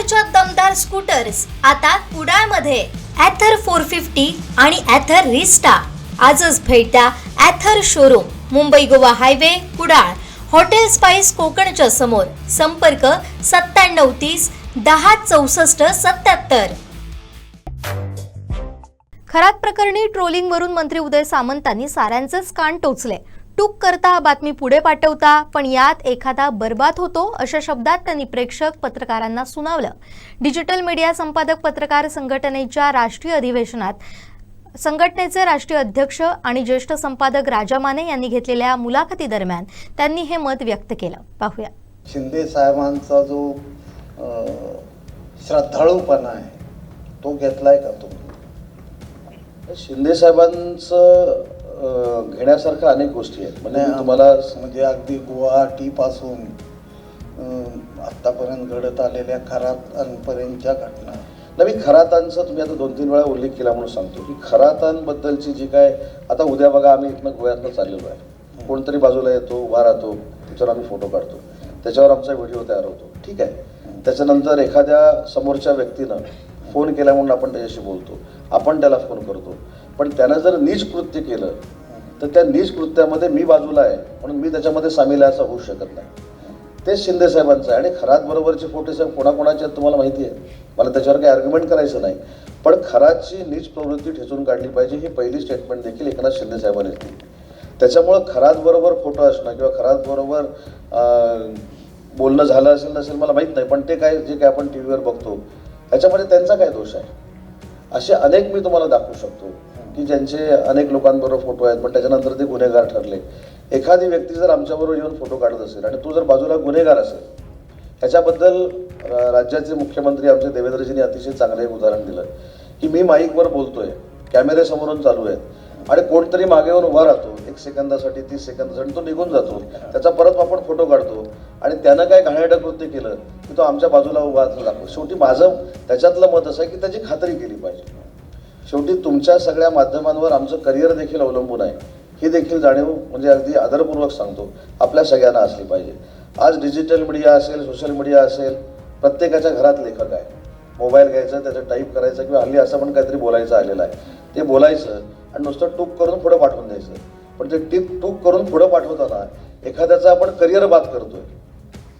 ॲथरच्या दमदार स्कूटर्स आता कुडाळमध्ये ॲथर 450 आणि ॲथर रिस्टा. आजच भेट द्या Ather showroom, Mumbai Goa highway, Kudal, hotel spice कोकणच्या समोर. संपर्क 9730 10 64 77. खरात प्रकरणी ट्रोलिंगवरून मंत्री उदय सामंतांनी साऱ्यांचेच कान टोचले. टूक करता बातमी पुढे पाठवता, पण यात एखादा बर्बाद होतो अशा शब्दात त्यांनी प्रेक्षक पत्रकारांना सुनावलं. डिजिटल मीडिया संपादक पत्रकार संघटनेच्या राष्ट्रीय अधिवेशनात संघटनेचे राष्ट्रीय अध्यक्ष आणि ज्येष्ठ संपादक राजा माने यांनी घेतलेल्या मुलाखतीदरम्यान त्यांनी हे मत व्यक्त केलं. पाहूया. शिंदे साहेबांचा जो श्रद्धाळूपणा आहे तो घेतलाय का तुम्ही? शिंदे साहेबांचं घेण्यासारखं अनेक गोष्टी आहेत. म्हणजे अगदी गुवाहाटीपासून आत्तापर्यंत घडत आलेल्या खरातांपर्यंतच्या घटना. मी खरातांचा तुम्ही आता 2-3 वेळा उल्लेख केला म्हणून सांगतो की खरातांबद्दलची जी काय, आता उद्या बघा आम्ही इथनं गोव्यातनं चाललेलो आहे, कोणतरी बाजूला येतो, उभा राहतो, त्याच्यावर आम्ही फोटो काढतो, त्याच्यावर आमचा व्हिडिओ तयार होतो, ठीक आहे. त्याच्यानंतर एखाद्या समोरच्या व्यक्तीनं फोन केला म्हणून आपण त्याच्याशी बोलतो, आपण त्याला फोन करतो, पण त्यानं जर नीच कृत्य केलं तर त्या नीच कृत्यामध्ये मी बाजूला आहे म्हणून मी त्याच्यामध्ये सामील आहे असं होऊ शकत नाही. तेच शिंदे साहेबांचं आहे. आणि खरात बरोबरचे फोटो साहेब कोणाकोणाचे आहेत तुम्हाला माहिती आहे, मला त्याच्यावर काही आर्ग्युमेंट करायचं नाही, पण खरातची नीच प्रवृत्ती ठेचून काढली पाहिजे ही पहिली स्टेटमेंट देखील एकनाथ शिंदे साहेबांनी दिली. त्याच्यामुळं खरात बरोबर फोटो असणं किंवा खरात बरोबर बोलणं झालं असेल नसेल मला माहीत नाही, पण ते काय जे काय आपण टी व्हीवर बघतो त्याच्यामध्ये त्यांचा काय दोष आहे? असे अनेक मी तुम्हाला दाखवू शकतो की ज्यांचे अनेक लोकांबरोबर फोटो आहेत पण त्याच्यानंतर ते गुन्हेगार ठरले. एखादी व्यक्ती जर आमच्याबरोबर येऊन फोटो काढत असेल आणि तो जर बाजूला गुन्हेगार असेल, ह्याच्याबद्दल राज्याचे मुख्यमंत्री आमचे देवेंद्रजींनी अतिशय चांगलं एक उदाहरण दिलं की मी माईकवर बोलतोय, कॅमेरे समोरून चालू आहेत आणि कोणतरी मागे येऊन उभा राहतो 1 सेकंदासाठी 30 सेकंदासाठी, तो निघून जातो, त्याचा परत आपण फोटो काढतो आणि त्यानं काय घाणेरडं कृत्य केलं की तो आमच्या बाजूला उभा दाखवतो. शेवटी माझं त्याच्यातलं मत असं आहे की त्याची खात्री केली पाहिजे. शेवटी तुमच्या सगळ्या माध्यमांवर आमचं करिअर देखील अवलंबून आहे, ही देखील जाणीव म्हणजे अगदी आदरपूर्वक सांगतो आपल्या सगळ्यांना असली पाहिजे. आज डिजिटल मीडिया असेल, सोशल मीडिया असेल, प्रत्येकाच्या घरात लेखक आहे. मोबाईल घ्यायचं, त्याचं टाईप करायचं किंवा हल्ली असं पण काहीतरी बोलायचं आलेलं आहे, ते बोलायचं आणि नुसतं टूक करून पुढं पाठवून द्यायचं. पण ते टूक करून पुढं पाठवताना एखाद्याचा आपण करिअर बाद करतोय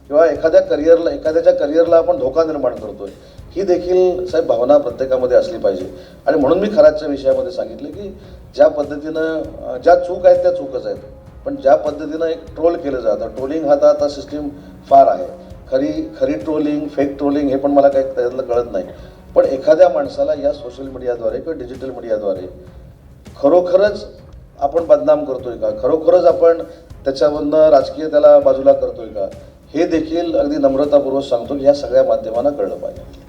किंवा एखाद्याच्या करिअरला आपण धोका निर्माण करतोय, ही देखील साहेब भावना प्रत्येकामध्ये असली पाहिजे. आणि म्हणून मी खरातच्या विषयामध्ये सांगितलं की ज्या पद्धतीनं ज्या चूक आहेत त्या चूकच आहेत, पण ज्या पद्धतीनं एक ट्रोल केलं जातं, ट्रोलिंग हा आता सिस्टीम फार आहे. खरी ट्रोलिंग, फेक ट्रोलिंग हे पण मला काही त्यातलं कळत नाही. पण एखाद्या माणसाला या सोशल मीडियाद्वारे किंवा डिजिटल मीडियाद्वारे खरोखरच आपण बदनाम करतोय का, खरोखरच आपण त्याच्यामधनं राजकीय त्याला बाजूला करतोय का, हे देखील अगदी नम्रतापूर्वक सांगतो की ह्या सगळ्या माध्यमांना कळलं पाहिजे.